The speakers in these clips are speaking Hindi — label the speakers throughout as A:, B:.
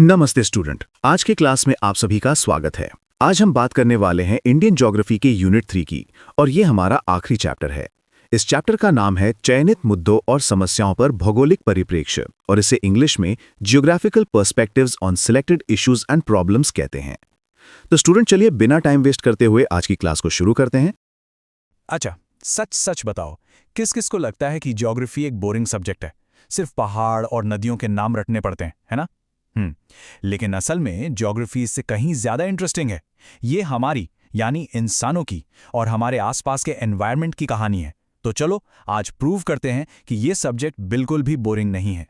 A: नमस्ते स्टूडेंट। आज के क्लास में आप सभी का स्वागत है। आज हम बात करने वाले हैं इंडियन ज्योग्राफी के यूनिट 3 की और ये हमारा आखिरी चैप्टर है। इस चैप्टर का नाम है चयनित मुद्दों और समस्याओं पर भौगोलिक परिप्रेक्ष्य और इसे इंग्लिश में geographical perspectives on selected issues and problems कहते हैं। तो स्टूडेंट चलिए बिना टाइम वेस्ट करते हुए आज की क्लास को शुरू करते हैं।
B: अच्छा, सच सच बताओ, किस किस को लगता है कि ज्योग्राफी एक बोरिंग सब्जेक्ट है, सिर्फ पहाड़ और नदियों के नाम रटने पड़ते हैं, है ना? लेकिन असल में ज्योग्राफी इससे कहीं ज्यादा इंटरेस्टिंग है। ये हमारी यानी इंसानों की और हमारे आसपास के एनवायरनमेंट की कहानी है। तो चलो आज प्रूव करते हैं कि ये सब्जेक्ट बिल्कुल भी बोरिंग नहीं है।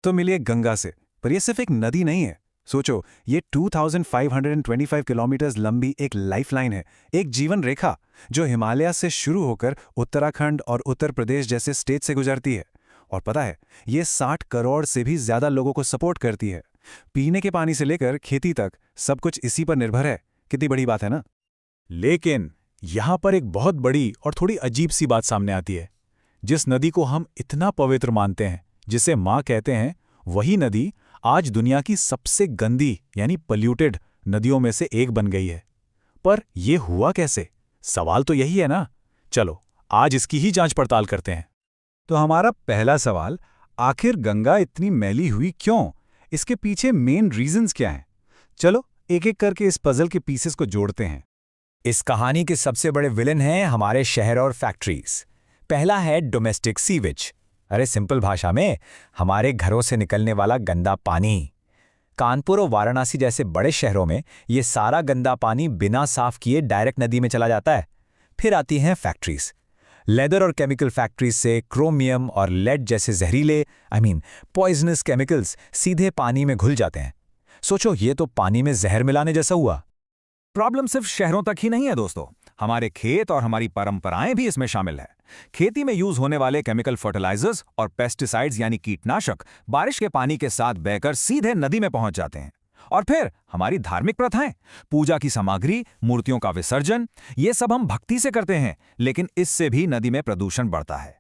C: तो मिलिए गंगा से, पर ये सिर्फ एक नदी नहीं है। सोचो, ये 2525 किलोमीटर लंबी एक लाइफलाइन है, एक जीवन रेखा जो हिमालय से शुरू होकर उत्तराखंड और उत्तर प्रदेश जैसे स्टेट से गुजरती है। और पता है, ये 60 करोड़ से भी ज्यादा लोगों को सपोर्ट करती है। पीने के पानी से लेकर खेती तक सब कुछ इसी पर निर्भर है। कितनी बड़ी बात है ना?
B: लेकिन यहां पर एक बहुत बड़ी और थोड़ी अजीब सी बात सामने आती है। जिस नदी को हम इतना पवित्र मानते हैं, जिसे माँ कहते हैं, वही नदी आज दुनिया की सबसे गंदी यानी पल्यूटेड नदियों में से एक बन गई है। पर यह हुआ कैसे? सवाल तो यही है ना। चलो आज इसकी ही जांच पड़ताल करते हैं।
C: तो हमारा पहला सवाल, आखिर गंगा इतनी मैली हुई क्यों? इसके पीछे मेन रीजंस क्या हैं? चलो एक एक करके इस पजल के पीसेस को जोड़ते हैं।
D: इस कहानी के सबसे बड़े विलन हैं हमारे शहर और फैक्ट्रीज। पहला है डोमेस्टिक सीवेज। अरे सिंपल भाषा में हमारे घरों से निकलने वाला गंदा पानी। कानपुर और वाराणसी जैसे बड़े शहरों में ये सारा गंदा पानी बिना साफ किए डायरेक्ट नदी में चला जाता है। फिर आती हैं फैक्ट्रीज। लेदर और केमिकल फैक्ट्रीज से क्रोमियम और लेड जैसे जहरीले पॉइजनस केमिकल्स सीधे पानी में घुल जाते हैं। सोचो, ये तो पानी में जहर मिलाने जैसा हुआ।
B: प्रॉब्लम सिर्फ शहरों तक ही नहीं है दोस्तों, हमारे खेत और हमारी परंपराएं भी इसमें शामिल है। खेती में यूज होने वाले केमिकल फर्टिलाइजर्स और पेस्टिसाइड्स यानी कीटनाशक बारिश के पानी के साथ बहकर सीधे नदी में पहुंच जाते हैं। और फिर हमारी धार्मिक प्रथाएं, पूजा की सामग्री, मूर्तियों का विसर्जन, ये सब हम भक्ति से करते हैं, लेकिन इससे भी नदी में प्रदूषण बढ़ता है।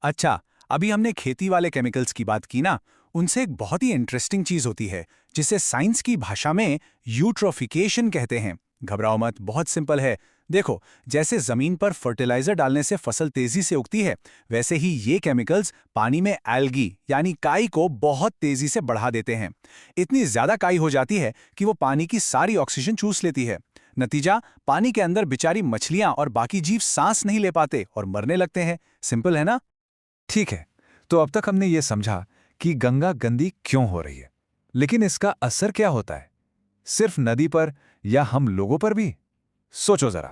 C: अच्छा, अभी हमने खेती वाले केमिकल्स की बात की ना, उनसे एक बहुत ही इंटरेस्टिंग चीज होती है जिसे साइंस की भाषा में यूट्रोफिकेशन कहते हैं। घबराओ मत, बहुत सिंपल है। देखो, जैसे जमीन पर फर्टिलाइजर डालने से फसल तेजी से उगती है, वैसे ही ये केमिकल्स पानी में एल्गी यानी काई को बहुत तेजी से बढ़ा देते हैं। इतनी ज्यादा काई हो जाती है कि वो पानी की सारी ऑक्सीजन चूस लेती है। नतीजा, पानी के अंदर बेचारी मछलियां और बाकी जीव सांस नहीं ले पाते और मरने लगते हैं। सिंपल है ना?
B: ठीक है, तो अब तक हमने ये समझा कि गंगा गंदी क्यों हो रही है, लेकिन इसका असर क्या होता है, सिर्फ नदी पर या हम लोगों पर भी? सोचो जरा।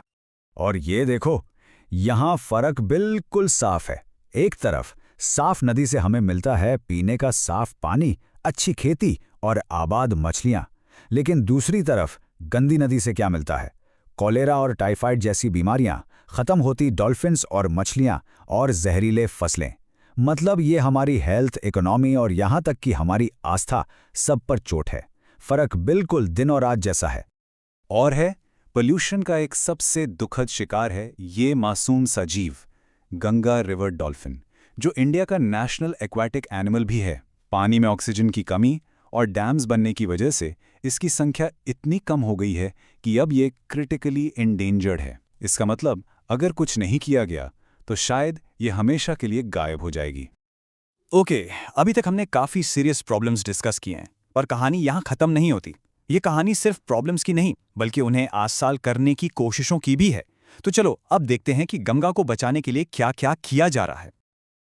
D: और ये देखो, यहां फर्क बिल्कुल साफ है। एक तरफ साफ नदी से हमें मिलता है पीने का साफ पानी, अच्छी खेती और आबाद मछलियां, लेकिन दूसरी तरफ गंदी नदी से क्या मिलता है? कॉलेरा और टाइफाइड जैसी बीमारियां, खत्म होती डॉल्फिन्स और मछलियां और जहरीले फसलें। मतलब ये हमारी हेल्थ, इकोनॉमी और यहां तक कि हमारी आस्था सब पर चोट है। फर्क बिल्कुल दिन और रात जैसा है।
C: और है, पोल्यूशन का एक सबसे दुखद शिकार है ये मासूम सा जीव, गंगा रिवर डॉल्फिन, जो इंडिया का नेशनल एक्वाटिक एनिमल भी है। पानी में ऑक्सीजन की कमी और डैम्स बनने की वजह से इसकी संख्या इतनी कम हो गई है कि अब ये क्रिटिकली इंडेंजर्ड है। इसका मतलब अगर कुछ नहीं किया गया तो शायद ये हमेशा के लिए गायब हो जाएगी।
B: ओके, अभी तक हमने काफी सीरियस प्रॉब्लम्स डिस्कस किए हैं, पर कहानी यहां खत्म नहीं होती। ये कहानी सिर्फ प्रॉब्लम्स की नहीं, बल्कि उन्हें आसाल करने की कोशिशों की भी है। तो चलो अब देखते हैं कि गंगा को बचाने के लिए क्या क्या किया जा रहा है।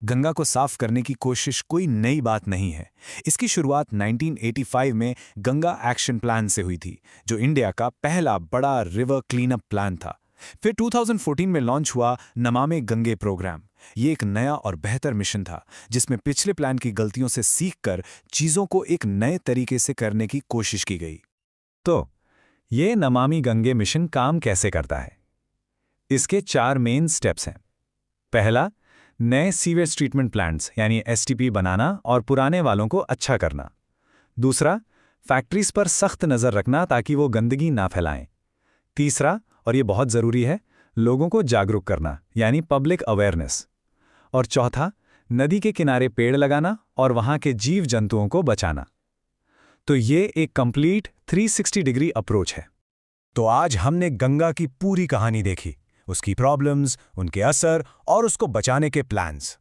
B: गंगा को साफ करने की कोशिश कोई नई बात नहीं है। इसकी शुरुआत 1985 में गंगा एक्शन प्लान से हुई थी, जो इंडिया का पहला बड़ा रिवर क्लीनअप प्लान था। फिर 2014 में लॉन्च हुआ नमामि गंगे प्रोग्राम। ये एक नया और बेहतर मिशन था, जिसमें पिछले प्लान की गलतियों से सीखकर चीजों को एक नए तरीके से करने की कोशिश की गई। तो ये नमामि गंगे मिशन काम कैसे करता है? इसके 4 मेन स्टेप्स हैं। पहला, नए सीवेज ट्रीटमेंट प्लांट्स यानी एसटीपी बनाना और पुराने वालों को अच्छा करना। दूसरा, फैक्ट्रीज पर सख्त नजर रखना ताकि वो गंदगी ना फैलाएं। तीसरा, और ये बहुत जरूरी है, लोगों को जागरूक करना यानी पब्लिक अवेयरनेस। और चौथा, नदी के किनारे पेड़ लगाना और वहां के जीव जंतुओं को बचाना।
C: तो ये एक कंप्लीट 360 डिग्री अप्रोच है। तो आज हमने गंगा की पूरी कहानी देखी, उसकी प्रॉब्लम्स, उनके असर और उसको बचाने के प्लान्स।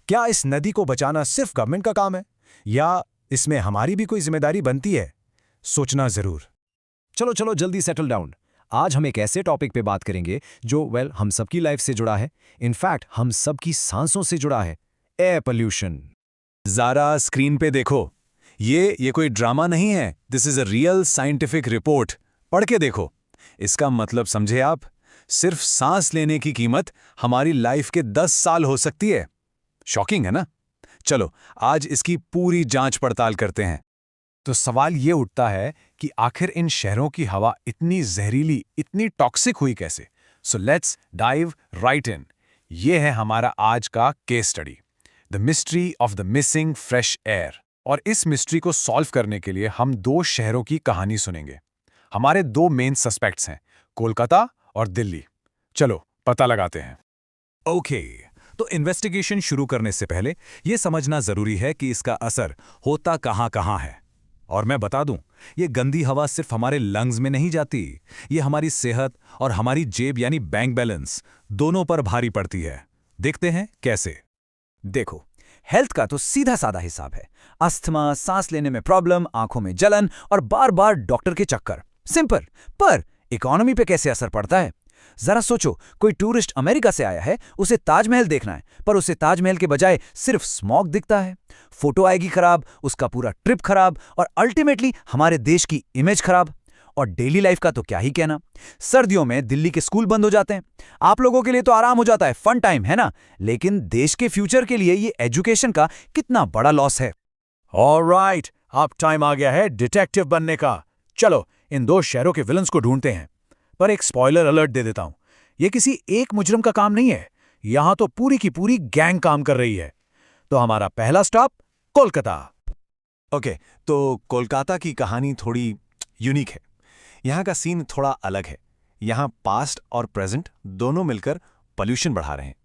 C: क्या इस नदी को बचाना सिर्फ गवर्नमेंट का काम है या इसमें हमारी भी कोई जिम्मेदारी बनती है? सोचना जरूर।
E: चलो चलो जल्दी सेटल डाउन। आज हम एक ऐसे टॉपिक पे बात करेंगे जो हम सबकी लाइफ से जुड़ा है, इनफैक्ट हम सबकी सांसों से जुड़ा है, एयर पोल्यूशन।
C: ज़रा स्क्रीन पे देखो, ये कोई ड्रामा नहीं है, this is a real scientific report. पढ़ के देखो, इसका मतलब समझे आप? सिर्फ सांस लेने की कीमत हमारी लाइफ के 10 साल हो सकती है। शॉकिंग है ना? चलो आज इसकी पूरी जांच पड़ताल करते हैं।
E: तो सवाल ये उठता है कि आखिर इन शहरों की हवा इतनी जहरीली, इतनी टॉक्सिक हुई कैसे? सो लेट्स डाइव राइट इन। ये है हमारा आज का case study, the mystery of the missing fresh air. और इस मिस्ट्री को सॉल्व करने के लिए हम 2 शहरों की कहानी सुनेंगे। हमारे 2 मेन सस्पेक्ट्स हैं, कोलकाता और दिल्ली। चलो पता लगाते हैं।
C: ओके, तो इन्वेस्टिगेशन शुरू करने से पहले यह समझना जरूरी है कि इसका असर होता कहां है। और मैं बता दूं, ये गंदी हवा सिर्फ हमारे लंग्स में नहीं जाती, ये हमारी सेहत और हमारी जेब यानी बैंक बैलेंस दोनों पर भारी पड़ती है। देखते हैं कैसे।
B: देखो, हेल्थ का तो सीधा साधा हिसाब है, अस्थमा, सांस लेने में प्रॉब्लम, आंखों में जलन और बार बार डॉक्टर के चक्कर। सिंपल। पर इकोनॉमी पे कैसे असर पड़ता है? जरा सोचो, कोई टूरिस्ट अमेरिका से आया है, उसे ताजमहल देखना है, पर उसे ताजमहल के बजाय सिर्फ स्मॉग दिखता है। फोटो आएगी खराब, उसका पूरा ट्रिप खराब और अल्टीमेटली हमारे देश की इमेज खराब। और डेली लाइफ का तो क्या ही कहना। सर्दियों में दिल्ली के स्कूल बंद हो जाते हैं। आप लोगों के लिए तो आराम हो जाता है, फन टाइम है ना, लेकिन देश के फ्यूचर के लिए ये एजुकेशन का कितना बड़ा लॉस है।
E: ऑलराइट, अब टाइम आ गया है डिटेक्टिव बनने का। चलो इन 2 शहरों के विलन्स को ढूंढते हैं। पर एक स्पॉइलर अलर्ट दे देता हूं, ये किसी एक मुजरम का काम नहीं है, यहां तो पूरी की पूरी गैंग काम कर रही है। तो हमारा पहला स्टॉप कोलकाता।
C: ओके, तो कोलकाता की कहानी थोड़ी यूनिक है। यहाँ का सीन थोड़ा अलग है। यहाँ पास्ट और प्रेजेंट दोनों मिलकर पोल्यूशन बढ़ा रहे हैं।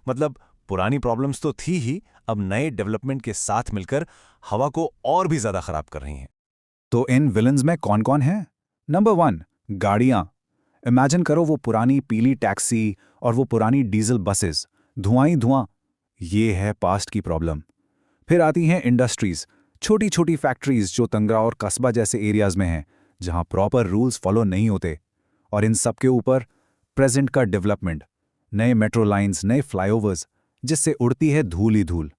C: मतलब पुरानी प्रॉब्लम्स तो थी ही, अब नए डेवलपमेंट के साथ मिलकर हवा को और भी ज्यादा खराब कर रही हैं।
E: तो इन विलन्स में कौन कौन है? नंबर 1, गाड़ियां। इमेजिन करो वो पुरानी पीली टैक्सी और वो पुरानी डीजल बसेस, धुआं ही धुआं। ये है पास्ट की प्रॉब्लम। फिर आती हैं इंडस्ट्रीज, छोटी छोटी फैक्ट्रीज जो तंगरा और कस्बा जैसे एरियाज में हैं, जहां प्रॉपर रूल्स फॉलो नहीं होते। और इन सब के ऊपर प्रेजेंट का डेवलपमेंट, नए मेट्रो लाइंस, नए फ्लाईओवर्स, जिससे उड़ती है धूल ही धूल।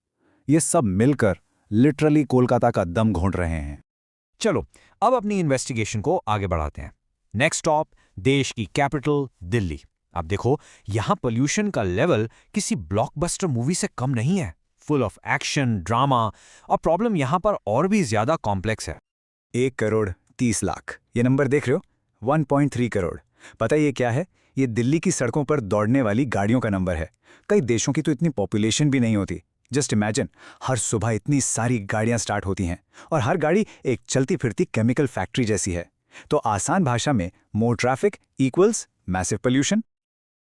E: ये सब मिलकर लिटरली कोलकाता का दम घोंट रहे हैं।
D: चलो अब अपनी इन्वेस्टिगेशन को आगे बढ़ाते हैं। नेक्स्ट स्टॉप, देश की कैपिटल दिल्ली। अब देखो, यहां पोल्यूशन का लेवल किसी ब्लॉकबस्टर मूवी से कम नहीं है। फुल ऑफ एक्शन, ड्रामा, और प्रॉब्लम यहां पर और भी ज्यादा कॉम्प्लेक्स है।
E: 1,30,00,000 ये नंबर देख रहे हो? 1.3 करोड़। पता ये क्या है? ये दिल्ली की सड़कों पर दौड़ने वाली गाड़ियों का नंबर है। कई देशों की तो इतनी पॉपुलेशन भी नहीं होती। जस्ट इमेजिन, हर सुबह इतनी सारी गाड़ियां स्टार्ट होती हैं और हर गाड़ी एक चलती फिरती केमिकल फैक्ट्री जैसी है। तो आसान भाषा में more traffic equals massive pollution.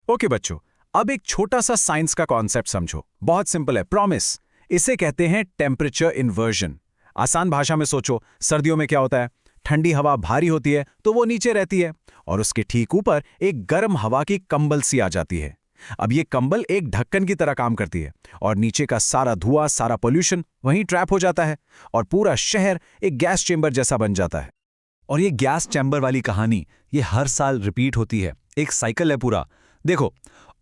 C: Okay बच्चों, अब एक छोटा सा साइंस का कॉन्सेप्ट समझो। बहुत सिंपल है, प्रॉमिस। इसे कहते हैं टेम्परेचर इन्वर्जन। आसान भाषा में सोचो, सर्दियों में क्या होता है? ठंडी हवा भारी होती है तो वो नीचे रहती है और उसके ठीक ऊपर एक गर्म हवा की कंबल सी आ जाती है। अब ये कंबल एक ढक्कन की तरह काम करती है और नीचे का सारा धुआं, सारा पोल्यूशन वहीं ट्रैप हो जाता है और पूरा शहर एक गैस चेंबर जैसा बन जाता है।
B: और ये गैस चैम्बर वाली कहानी ये हर साल रिपीट होती है, एक साइकिल है पूरा। देखो,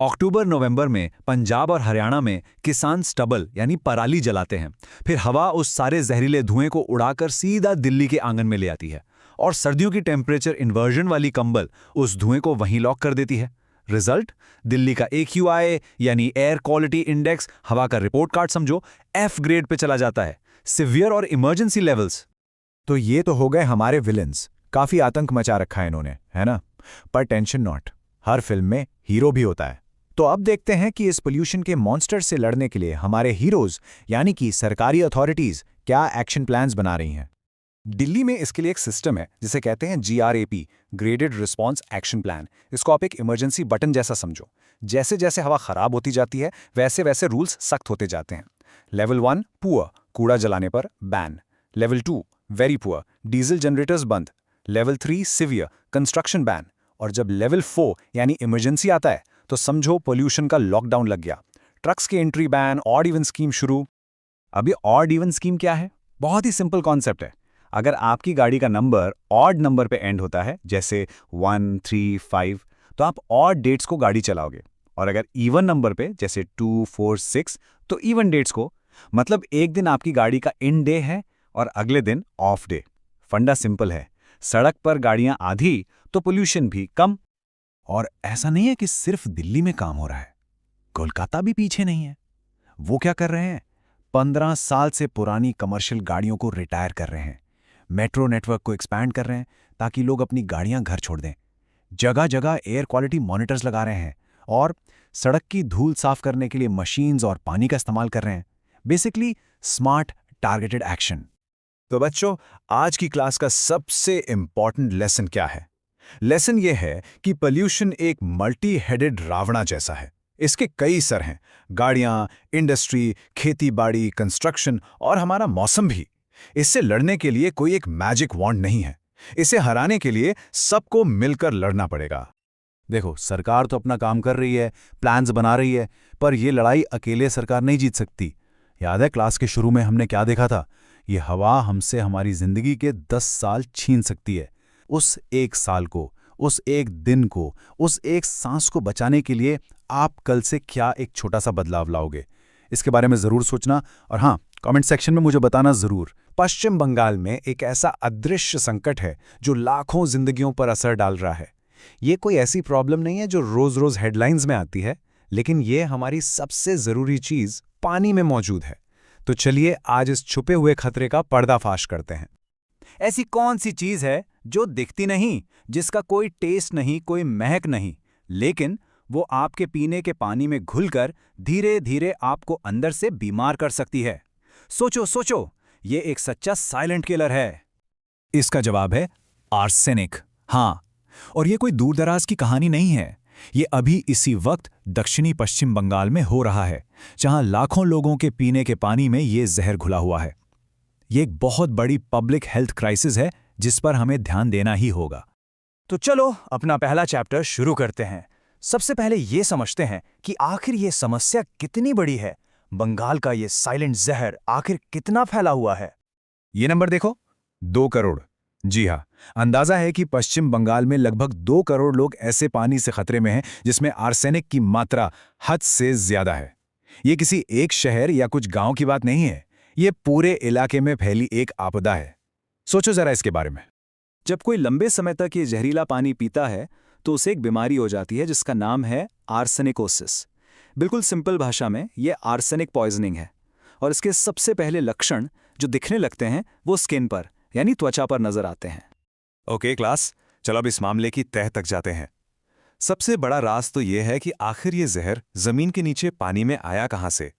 B: अक्टूबर नवंबर में पंजाब और हरियाणा में किसान स्टबल यानी पराली जलाते हैं। फिर हवा उस सारे जहरीले धुएं को उड़ाकर सीधा दिल्ली के आंगन में ले आती है और सर्दियों की टेम्परेचर इन्वर्जन वाली कंबल उस धुएं को वहीं लॉक कर देती है। रिजल्ट, दिल्ली का AQI यानी एयर क्वालिटी इंडेक्स, हवा का रिपोर्ट कार्ड समझो, F ग्रेड पे चला जाता है, सिवियर और इमरजेंसी लेवल्स।
E: तो ये तो हो गए हमारे विलेंस। काफी आतंक मचा रखा है इन्होंने, है ना? पर टेंशन नॉट, हर फिल्म में हीरो भी होता है। तो अब देखते हैं कि इस पोल्यूशन के मॉन्स्टर से लड़ने के लिए हमारे हीरोज यानी कि सरकारी अथॉरिटीज क्या एक्शन प्लान्स बना रही हैं। दिल्ली में इसके लिए एक सिस्टम है जिसे कहते हैं GRAP, graded response action plan. इसको आप एक इमरजेंसी बटन जैसा समझो। जैसे जैसे हवा खराब होती जाती है वैसे वैसे रूल्स सख्त होते जाते हैं। लेवल 1 पुअर, कूड़ा जलाने पर ban. Level 2
C: very poor, diesel generators बंद। Level 3 severe, construction ban. और जब लेवल 4 यानी इमरजेंसी आता है तो समझो पोल्यूशन का लॉकडाउन लग गया। ट्रक्स की entry ban, odd even scheme शुरू। अब ये ऑड इवन स्कीम क्या है? बहुत ही सिंपल कॉन्सेप्ट है। अगर आपकी गाड़ी का नंबर ऑड नंबर पे एंड होता है, जैसे 1, 3, 5, तो आप ऑड डेट्स को गाड़ी चलाओगे। और अगर इवन नंबर पे, जैसे 2, 4, 6, तो इवन डेट्स को। मतलब एक दिन आपकी गाड़ी का इन डे है और अगले दिन ऑफ डे। फंडा सिंपल है, सड़क पर गाड़ियां आधी तो पोल्यूशन भी कम। और ऐसा नहीं है कि सिर्फ दिल्ली में काम हो रहा है, कोलकाता भी पीछे नहीं है। वो क्या कर रहे हैं? 15 साल से पुरानी कमर्शियल गाड़ियों को रिटायर कर रहे हैं, मेट्रो नेटवर्क को एक्सपैंड कर रहे हैं ताकि लोग अपनी गाड़ियां घर छोड़ दें, जगह जगह एयर क्वालिटी मॉनिटर्स लगा रहे हैं और सड़क की धूल साफ करने के लिए मशीन्स और पानी का इस्तेमाल कर रहे हैं। Basically smart targeted action.
E: तो बच्चों, आज की क्लास का सबसे इंपॉर्टेंट लेसन क्या है? लेसन ये है कि पोल्यूशन एक मल्टी हेडेड रावणा जैसा है। इसके कई सर हैं, गाड़ियां, इंडस्ट्री, खेती बाड़ी, कंस्ट्रक्शन और हमारा मौसम भी। इससे लड़ने के लिए कोई एक मैजिक वॉन्ड नहीं है। इसे हराने के लिए सबको मिलकर लड़ना पड़ेगा। देखो, सरकार तो अपना काम कर रही है, प्लान्स बना रही है, पर यह लड़ाई अकेले सरकार नहीं जीत सकती। याद है क्लास के शुरू में हमने क्या देखा था? ये हवा हमसे हमारी जिंदगी के 10 साल छीन सकती है। उस एक साल को, उस एक दिन को, उस एक सांस को बचाने के लिए आप कल से क्या एक छोटा सा बदलाव लाओगे? इसके बारे में जरूर सोचना और हाँ, कमेंट सेक्शन में मुझे बताना जरूर।
C: पश्चिम बंगाल में एक ऐसा अदृश्य संकट है जो लाखों जिंदगियों पर असर डाल रहा है। ये कोई ऐसी प्रॉब्लम नहीं है जो रोज रोज हेडलाइंस में आती है, लेकिन ये हमारी सबसे जरूरी चीज पानी में मौजूद है। तो चलिए आज इस छुपे हुए खतरे का पर्दाफाश करते हैं। ऐसी कौन सी चीज है जो दिखती नहीं, जिसका कोई टेस्ट नहीं, कोई महक नहीं, लेकिन वो आपके पीने के पानी में घुलकर धीरे धीरे आपको अंदर से बीमार कर सकती है? सोचो सोचो, ये एक सच्चा साइलेंट किलर है।
B: इसका जवाब है आर्सेनिक। हाँ, और ये कोई दूर दराज की कहानी नहीं है। ये अभी इसी वक्त दक्षिणी पश्चिम बंगाल में हो रहा है, जहां लाखों लोगों के पीने के पानी में ये जहर घुला हुआ है। ये एक बहुत बड़ी पब्लिक हेल्थ क्राइसिस है जिस पर हमें ध्यान देना ही होगा।
C: तो चलो अपना पहला चैप्टर शुरू करते हैं। सबसे पहले ये समझते हैं कि आखिर ये समस्या कितनी बड़ी है। बंगाल का ये साइलेंट जहर आखिर कितना फैला हुआ है?
E: ये नंबर देखो, 2 करोड़। जी हाँ, अंदाजा है कि पश्चिम बंगाल में लगभग 2 करोड़ लोग ऐसे पानी से खतरे में हैं जिसमें आर्सेनिक की मात्रा हद से ज्यादा है। ये किसी एक शहर या कुछ गांव की बात नहीं है, ये पूरे इलाके में फैली एक आपदा है। सोचो जरा इसके बारे में।
B: जब कोई लंबे समय तक ये जहरीला पानी पीता है तो उसे एक बीमारी हो जाती है जिसका नाम है आर्सेनिकोसिस। बिल्कुल सिंपल भाषा में ये आर्सेनिक पॉइजनिंग है। और इसके सबसे पहले लक्षण जो दिखने लगते हैं वो स्किन पर यानी त्वचा पर नजर आते हैं।
C: ओके क्लास, चलो अब इस मामले की तह तक जाते हैं। सबसे बड़ा राज तो यह है कि आखिर ये जहर जमीन के नीचे पानी में आया कहां से?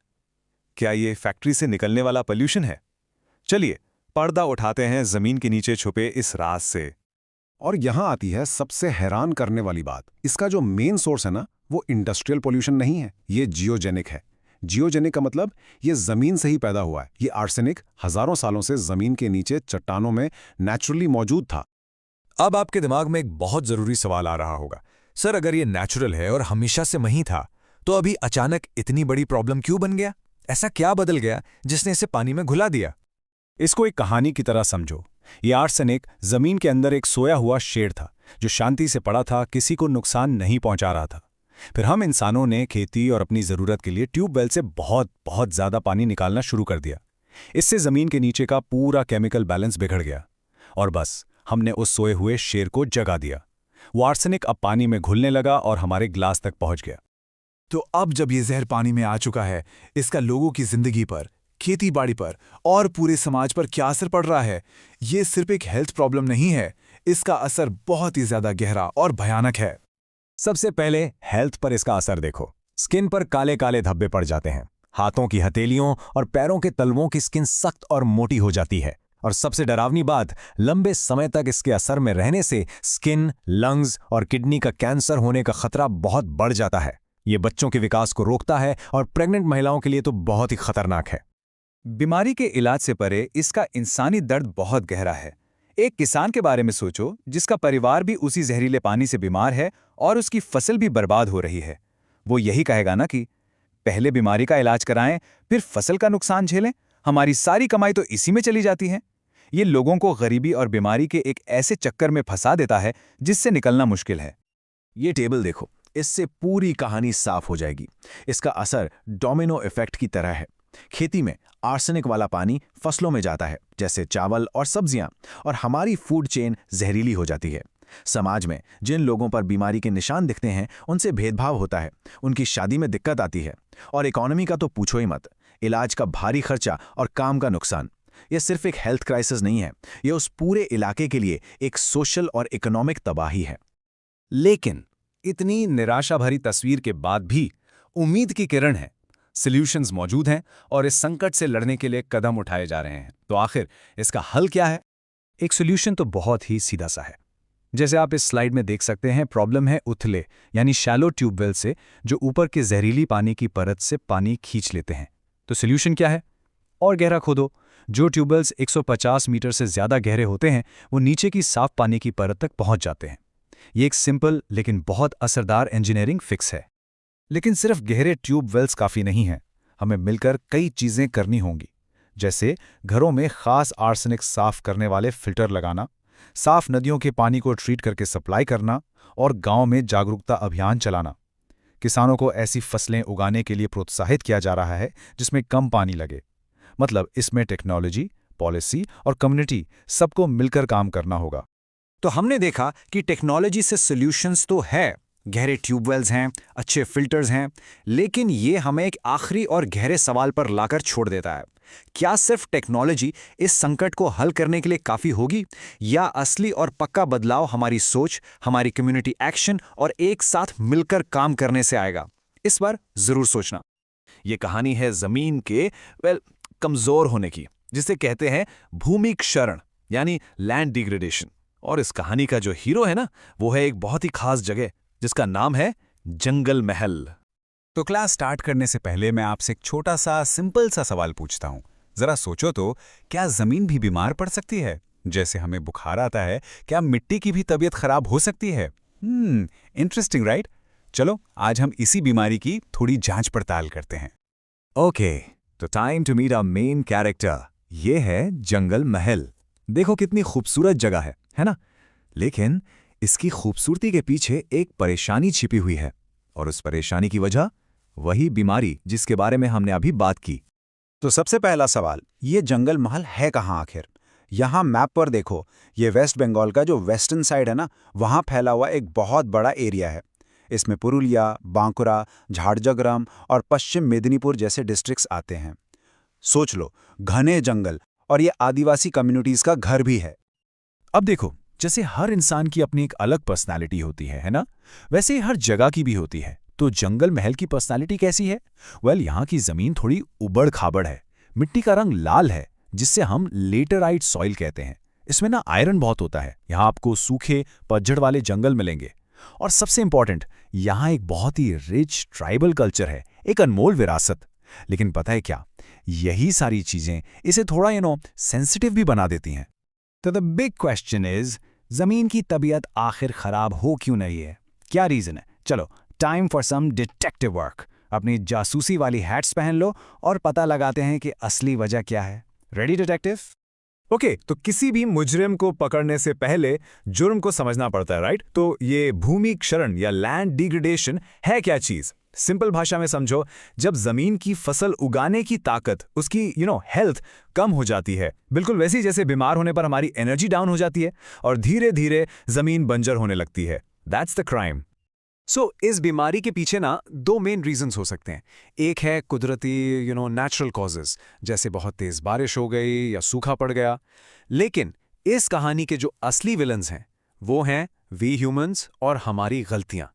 C: क्या ये फैक्ट्री से निकलने वाला पोल्यूशन है? चलिए पर्दा उठाते हैं जमीन के नीचे छुपे इस राज से।
F: और यहां आती है सबसे हैरान करने वाली बात। इसका जो मेन सोर्स है ना, वो इंडस्ट्रियल पोल्यूशन नहीं है, ये जियोजेनिक है। जियोजेनिक का मतलब ये जमीन से ही पैदा हुआ है। ये आर्सेनिक हजारों सालों से जमीन के नीचे चट्टानों में नेचुरली मौजूद था।
D: अब आपके दिमाग में एक बहुत जरूरी सवाल आ रहा होगा, सर अगर ये नेचुरल है और हमेशा से वहीं था, तो अभी अचानक इतनी बड़ी प्रॉब्लम क्यों बन गया? ऐसा क्या बदल गया जिसने इसे पानी में घुला दिया?
C: इसको एक कहानी की तरह समझो। ये आर्सेनिक जमीन के अंदर एक सोया हुआ शेर था जो शांति से पड़ा था, किसी को नुकसान नहीं पहुंचा रहा था। फिर हम इंसानों ने खेती और अपनी जरूरत के लिए ट्यूबवेल से बहुत बहुत ज्यादा पानी निकालना शुरू कर दिया। इससे जमीन के नीचे का पूरा केमिकल बैलेंस बिगड़ गया और बस हमने उस सोए हुए शेर को जगा दिया। वो आर्सेनिक अब पानी में घुलने लगा और हमारे ग्लास तक पहुंच गया।
E: तो अब जब ये जहर पानी में आ चुका है, इसका लोगों की जिंदगी पर, खेती बाड़ी पर और पूरे समाज पर क्या असर पड़ रहा है? ये सिर्फ एक हेल्थ प्रॉब्लम नहीं है, इसका असर बहुत ही ज्यादा गहरा और भयानक है।
C: सबसे पहले हेल्थ पर इसका असर देखो। स्किन पर काले काले धब्बे पड़ जाते हैं, हाथों की हथेलियों और पैरों के तलवों की स्किन सख्त और मोटी हो जाती है। और सबसे डरावनी बात, लंबे समय तक इसके असर में रहने से स्किन, लंग्स और किडनी का कैंसर होने का खतरा बहुत बढ़ जाता है। ये बच्चों के विकास को रोकता है और प्रेग्नेंट महिलाओं के लिए तो बहुत ही खतरनाक है। बीमारी के इलाज से परे इसका इंसानी दर्द बहुत गहरा है। एक किसान के बारे में सोचो जिसका परिवार भी उसी जहरीले पानी से बीमार है और उसकी फसल भी बर्बाद हो रही है। वो यही कहेगा ना कि पहले बीमारी का इलाज कराएं, फिर फसल का नुकसान झेलें, हमारी सारी कमाई तो इसी में चली जाती है। ये लोगों को गरीबी और बीमारी के एक ऐसे चक्कर में फंसा देता है जिससे निकलना मुश्किल है।
A: ये टेबल देखो, इससे पूरी कहानी साफ हो जाएगी। इसका असर डोमिनो इफेक्ट की तरह है। खेती में आर्सेनिक वाला पानी फसलों में जाता है, जैसे चावल और सब्जियां, और हमारी फूड चेन जहरीली हो जाती है। समाज में जिन लोगों पर बीमारी के निशान दिखते हैं उनसे भेदभाव होता है, उनकी शादी में दिक्कत आती है, और इकोनॉमी का तो पूछो ही मत। इलाज का भारी खर्चा और काम का नुकसान। यह सिर्फ एक हेल्थ क्राइसिस नहीं है, यह उस पूरे इलाके के लिए एक सोशल और इकोनॉमिक तबाही है।
C: लेकिन इतनी निराशा भरी तस्वीर के बाद भी उम्मीद की किरण है। सॉल्यूशंस मौजूद हैं और इस संकट से लड़ने के लिए कदम उठाए जा रहे हैं। तो आखिर इसका हल क्या है? एक सॉल्यूशन तो बहुत ही सीधा सा है। जैसे आप इस स्लाइड में देख सकते हैं, प्रॉब्लम है उथले यानी शैलो ट्यूबवेल से, जो ऊपर के जहरीली पानी की परत से पानी खींच लेते हैं। तो सॉल्यूशन क्या है? और गहरा खोदो। जो ट्यूबवेल्स 150 मीटर से ज्यादा गहरे होते हैं वो नीचे की साफ पानी की परत तक पहुंच जाते हैं। ये एक सिंपल लेकिन बहुत असरदार इंजीनियरिंग फिक्स है। लेकिन सिर्फ गहरे ट्यूबवेल्स काफ़ी नहीं हैं, हमें मिलकर कई चीज़ें करनी होंगी। जैसे घरों में खास आर्सेनिक साफ करने वाले फिल्टर लगाना, साफ नदियों के पानी को ट्रीट करके सप्लाई करना, और गांव में जागरूकता अभियान चलाना। किसानों को ऐसी फसलें उगाने के लिए प्रोत्साहित किया जा रहा है जिसमें कम पानी लगे। मतलब इसमें टेक्नोलॉजी, पॉलिसी और कम्युनिटी सबको मिलकर काम करना होगा।
B: तो हमने देखा कि टेक्नोलॉजी से सॉल्यूशंस तो है, गहरे ट्यूबवेल्स हैं, अच्छे फिल्टर्स हैं, लेकिन ये हमें एक आखिरी और गहरे सवाल पर लाकर छोड़ देता है। क्या सिर्फ टेक्नोलॉजी इस संकट को हल करने के लिए काफ़ी होगी, या असली और पक्का बदलाव हमारी सोच, हमारी कम्युनिटी एक्शन और एक साथ मिलकर काम करने से आएगा? इस बार ज़रूर सोचना।
A: ये कहानी है ज़मीन के कमज़ोर होने की, जिसे कहते हैं भूमि क्षरण यानी लैंड डिग्रेडेशन। और इस कहानी का जो हीरो है ना, वो है एक बहुत ही खास जगह जिसका नाम है जंगल महल।
C: तो क्लास स्टार्ट करने से पहले मैं आपसे एक छोटा सा सिंपल सा सवाल पूछता हूँ। जरा सोचो तो, क्या जमीन भी बीमार पड़ सकती है? जैसे हमें बुखार आता है, क्या मिट्टी की भी तबीयत खराब हो सकती है? Interesting right? चलो आज हम इसी बीमारी की थोड़ी जांच पड़ताल करते हैं। ओके, तो time to meet our main character. ये है जंगल महल। देखो कितनी खूबसूरत जगह है ना? लेकिन इसकी खूबसूरती के पीछे एक परेशानी छिपी हुई है, और उस परेशानी की वजह वही बीमारी जिसके बारे में हमने अभी बात की।
E: तो सबसे पहला सवाल, ये जंगल महल है कहाँ आखिर? यहाँ मैप पर देखो, ये वेस्ट बंगाल का जो वेस्टर्न साइड है ना, वहाँ फैला हुआ एक बहुत बड़ा एरिया है। इसमें पुरुलिया, बांकुरा, झारझगराम और पश्चिम मेदिनीपुर जैसे डिस्ट्रिक्ट्स आते हैं। सोच लो, घने जंगल, और ये आदिवासी कम्युनिटीज का घर भी है।
C: अब देखो, जैसे हर इंसान की अपनी एक अलग पर्सनालिटी होती है ना? वैसे ही हर जगह की भी होती है। तो जंगल महल की पर्सनालिटी कैसी है? यहाँ की जमीन थोड़ी उबड़ खाबड़ है, मिट्टी का रंग लाल है, जिससे हम लेटराइट सॉइल कहते हैं। इसमें ना आयरन बहुत होता है। यहाँ आपको सूखे पतझड़ वाले जंगल मिलेंगे, और सबसे इंपॉर्टेंट, यहाँ एक बहुत ही रिच ट्राइबल कल्चर है, एक अनमोल विरासत। लेकिन पता है क्या, यही सारी चीजें इसे थोड़ा सेंसिटिव भी बना देती हैं। तो द बिग क्वेश्चन इज, जमीन की तबीयत आखिर खराब हो क्यों नहीं है? क्या रीजन है? चलो, time for some detective work. अपनी जासूसी वाली हैट्स पहन लो और पता लगाते हैं कि असली वजह क्या है। Ready detective? ओके, तो किसी भी मुजरिम को पकड़ने से पहले जुर्म को समझना पड़ता है, राइट? तो ये भूमि क्षरण या लैंड डिग्रेडेशन है क्या चीज? सिंपल भाषा में समझो, जब जमीन की फसल उगाने की ताकत, उसकी हेल्थ कम हो जाती है, बिल्कुल वैसी जैसे बीमार होने पर हमारी एनर्जी डाउन हो जाती है और धीरे धीरे जमीन बंजर होने लगती है। That's the crime. सो इस बीमारी के पीछे ना दो मेन रीजंस हो सकते हैं। एक है कुदरती नेचुरल कॉजेज, जैसे बहुत तेज बारिश हो गई या सूखा पड़ गया। लेकिन इस कहानी के जो असली विलन्स हैं वो हैं वी ह्यूमंस और हमारी गलतियां।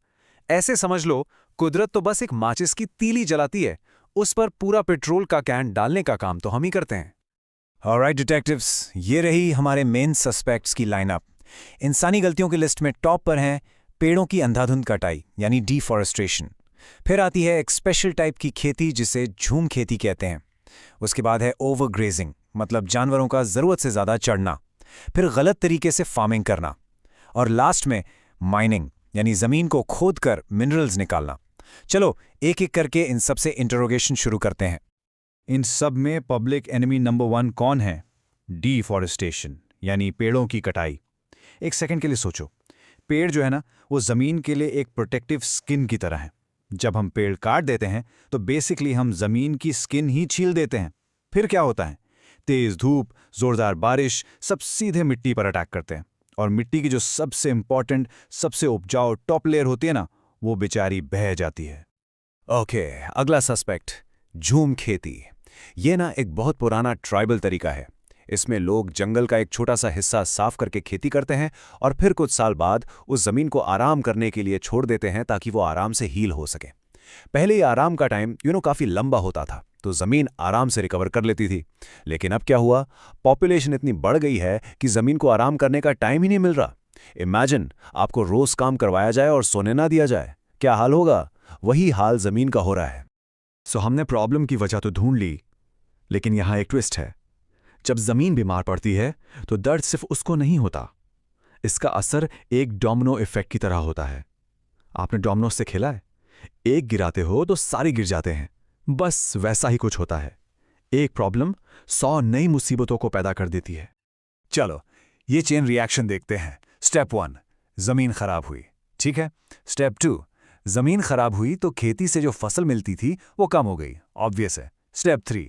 C: ऐसे समझ लो, कुदरत तो बस एक माचिस की तीली जलाती है, उस पर पूरा पेट्रोल का कैन डालने का काम तो हम ही करते हैं। ऑलराइट डिटेक्टिव्स, ये रही हमारे मेन सस्पेक्ट्स की लाइनअप। इंसानी गलतियों की लिस्ट में टॉप पर हैं पेड़ों की अंधाधुंध कटाई यानी डिफॉरेस्टेशन। फिर आती है एक स्पेशल टाइप की खेती जिसे झूम खेती कहते हैं। उसके बाद है ओवरग्रेजिंग, मतलब जानवरों का ज़रूरत से ज़्यादा चढ़ना, फिर गलत तरीके से फार्मिंग करना, और लास्ट में माइनिंग, यानी ज़मीन को खोदकर मिनरल्स निकालना। चलो एक एक करके इन सब से इंटरोगेशन शुरू करते हैं।
E: इन सब में पब्लिक एनिमी नंबर 1 कौन है? डिफॉरेस्टेशन, यानी पेड़ों की कटाई। एक सेकंड के लिए सोचो, पेड़ जो है ना, वो ज़मीन के लिए एक प्रोटेक्टिव स्किन की तरह है। जब हम पेड़ काट देते हैं तो बेसिकली हम ज़मीन की स्किन ही छील देते हैं। फिर क्या होता है? तेज़ धूप, ज़ोरदार बारिश, सब सीधे मिट्टी पर अटैक करते हैं, और मिट्टी की जो सबसे इंपॉर्टेंट, सबसे उपजाऊ टॉप लेयर होती है ना, वो बेचारी बह जाती है।
C: ओके, अगला सस्पेक्ट, झूम खेती। ये ना एक बहुत पुराना ट्राइबल तरीका है। इसमें लोग जंगल का एक छोटा सा हिस्सा साफ करके खेती करते हैं और फिर कुछ साल बाद उस जमीन को आराम करने के लिए छोड़ देते हैं ताकि वो आराम से हील हो सके। पहले ये आराम का टाइम काफ़ी लंबा होता था, तो ज़मीन आराम से रिकवर कर लेती थी। लेकिन अब क्या हुआ, पॉपुलेशन इतनी बढ़ गई है कि ज़मीन को आराम करने का टाइम ही नहीं मिल रहा। इमेजिन, आपको रोज़ काम करवाया जाए और सोने ना दिया जाए, क्या हाल होगा? वही हाल ज़मीन का हो रहा है।
A: सो हमने प्रॉब्लम की वजह तो ढूंढ ली, लेकिन यहाँ एक ट्विस्ट है। जब जमीन बीमार पड़ती है तो दर्द सिर्फ उसको नहीं होता, इसका असर एक डोमिनो इफेक्ट की तरह होता है। आपने डोमिनोज से खेला है? एक गिराते हो तो सारे गिर जाते हैं, बस वैसा ही कुछ होता है। एक प्रॉब्लम 100 नई मुसीबतों को पैदा कर देती है।
C: चलो ये चेन रिएक्शन देखते हैं। स्टेप 1, जमीन खराब हुई, ठीक है। स्टेप 2, जमीन खराब हुई तो खेती से जो फसल मिलती थी वो कम हो गई, ऑब्वियस है। स्टेप 3,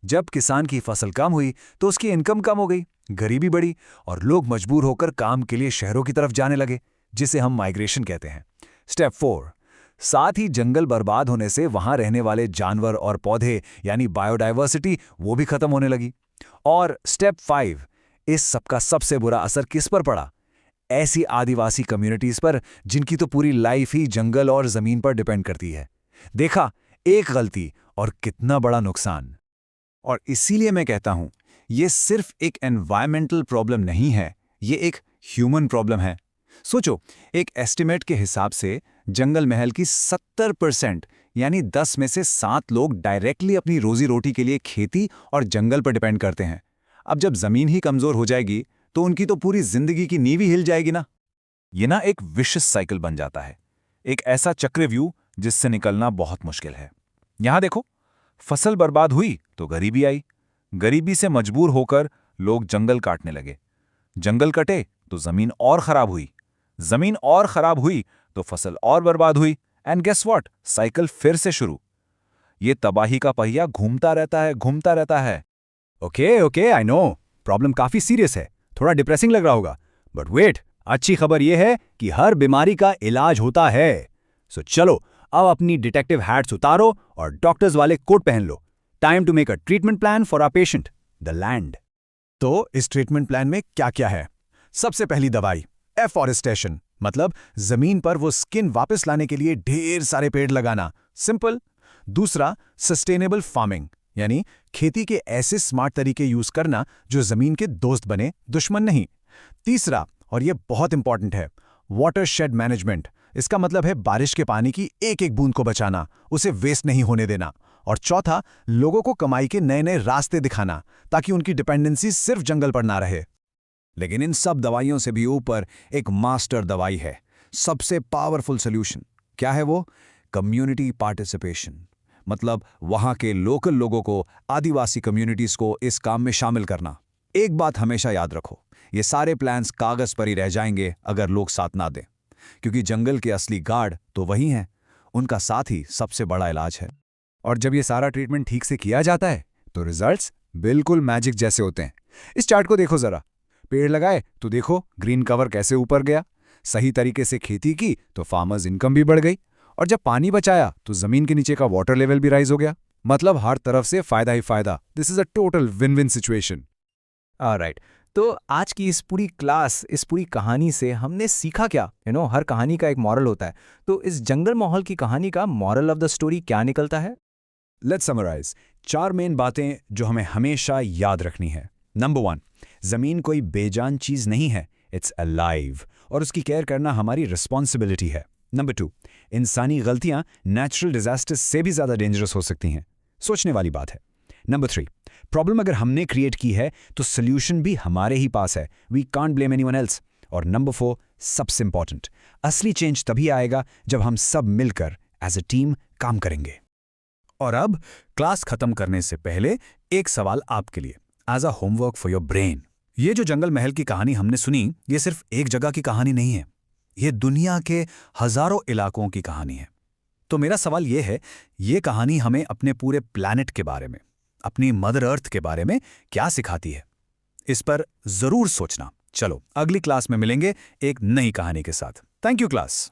C: जब किसान की फसल कम हुई तो उसकी इनकम कम हो गई, गरीबी बढ़ी और लोग मजबूर होकर काम के लिए शहरों की तरफ जाने लगे, जिसे हम माइग्रेशन कहते हैं। स्टेप 4, साथ ही जंगल बर्बाद होने से वहां रहने वाले जानवर और पौधे यानी बायोडायवर्सिटी वो भी खत्म होने लगी। और स्टेप 5, इस सबका सबसे बुरा असर किस पर पड़ा? ऐसी आदिवासी कम्युनिटीज पर जिनकी तो पूरी लाइफ ही जंगल और जमीन पर डिपेंड करती है। देखा, एक गलती और कितना बड़ा नुकसान।
E: और इसीलिए मैं कहता हूं, ये सिर्फ एक एनवायरमेंटल प्रॉब्लम नहीं है, ये एक ह्यूमन प्रॉब्लम है। सोचो, एक एस्टिमेट के हिसाब से जंगल महल की 70% यानी 10 में से 7 लोग डायरेक्टली अपनी रोजी रोटी के लिए खेती और जंगल पर डिपेंड करते हैं। अब जब जमीन ही कमजोर हो जाएगी तो उनकी तो पूरी जिंदगी की नींव ही हिल जाएगी ना। ये ना एक विशियस साइकिल बन जाता है, एक ऐसा चक्रव्यूह जिससे निकलना बहुत मुश्किल है। यहां देखो, फसल बर्बाद हुई तो गरीबी आई, गरीबी से मजबूर होकर लोग जंगल काटने लगे, जंगल कटे तो जमीन और खराब हुई, जमीन और खराब हुई तो फसल और बर्बाद हुई, एंड गेस व्हाट, साइकिल फिर से शुरू। ये तबाही का पहिया घूमता रहता है, घूमता रहता है।
C: ओके, आई नो, प्रॉब्लम काफी सीरियस है, थोड़ा डिप्रेसिंग लग रहा होगा, बट वेट, अच्छी खबर यह है कि हर बीमारी का इलाज होता है। सो चलो अब अपनी डिटेक्टिव हैट्स उतारो और डॉक्टर्स वाले कोट पहन लो। Time to make a treatment plan for our patient, the land.
B: तो इस ट्रीटमेंट प्लान में क्या क्या है? सबसे पहली दवाई, एफॉरेस्टेशन, मतलब जमीन पर वो स्किन वापस लाने के लिए ढेर सारे पेड़ लगाना, सिंपल। दूसरा, सस्टेनेबल फार्मिंग, यानी खेती के ऐसे स्मार्ट तरीके यूज करना जो जमीन के दोस्त बने, दुश्मन नहीं। तीसरा, और यह बहुत इंपॉर्टेंट है, वाटरशेड मैनेजमेंट। इसका मतलब है बारिश के पानी की एक एक बूंद को बचाना, उसे वेस्ट नहीं होने देना। और चौथा, लोगों को कमाई के नए नए रास्ते दिखाना ताकि उनकी डिपेंडेंसी सिर्फ जंगल पर ना रहे।
E: लेकिन इन सब दवाइयों से भी ऊपर एक मास्टर दवाई है, सबसे पावरफुल सॉल्यूशन। क्या है वो? कम्युनिटी पार्टिसिपेशन, मतलब वहां के लोकल लोगों को, आदिवासी कम्युनिटीज को इस काम में शामिल करना। एक बात हमेशा याद रखो, ये सारे प्लान्स कागज पर ही रह जाएंगे अगर लोग साथ ना दें, क्योंकि जंगल के असली गार्ड तो वही हैं, उनका साथ ही सबसे बड़ा इलाज है। और जब ये सारा ट्रीटमेंट ठीक से किया जाता है तो रिजल्ट्स बिल्कुल मैजिक जैसे होते हैं। इस चार्ट को देखो जरा, पेड़ लगाए तो देखो ग्रीन कवर कैसे ऊपर गया, सही तरीके से खेती की तो फार्मर्स इनकम भी बढ़ गई, और जब पानी बचाया तो जमीन के नीचे का वाटर लेवल भी राइज हो गया। मतलब हर तरफ से फायदा ही फायदा। This is a total win win situation.
D: Alright, तो आज की इस पूरी क्लास, इस पूरी कहानी से हमने सीखा क्या? हर कहानी का एक मॉरल होता है, तो इस जंगल माहौल की कहानी का मॉरल ऑफ द स्टोरी क्या निकलता है?
E: लेट्स समराइज 4 मेन बातें जो हमें हमेशा याद रखनी है। नंबर 1, जमीन कोई बेजान चीज नहीं है, इट्स अलाइव, और उसकी केयर करना हमारी रिस्पॉन्सिबिलिटी है। नंबर 2, इंसानी गलतियां नेचुरल डिजास्टर्स से भी ज्यादा डेंजरस हो सकती हैं, सोचने वाली बात है।
C: नंबर 3, प्रॉब्लम अगर हमने क्रिएट की है तो सोल्यूशन भी हमारे ही पास है। We can't blame anyone else. और नंबर 4, सबसे इंपॉर्टेंट, असली चेंज तभी आएगा जब हम सब मिलकर एज अ टीम काम करेंगे।
B: और अब क्लास खत्म करने से पहले एक सवाल आपके लिए as a homework for your brain. ये जो जंगल महल की कहानी हमने सुनी, ये सिर्फ एक जगह की कहानी नहीं है, ये दुनिया के हजारों इलाकों की कहानी है। तो मेरा सवाल ये है, ये कहानी हमें अपने पूरे प्लैनेट के बारे में, अपनी मदर अर्थ के बारे में क्या सिखाती है? इस पर जरूर सोचना। चलो अगली क्लास में मिलेंगे एक नई कहानी के साथ। Thank you class.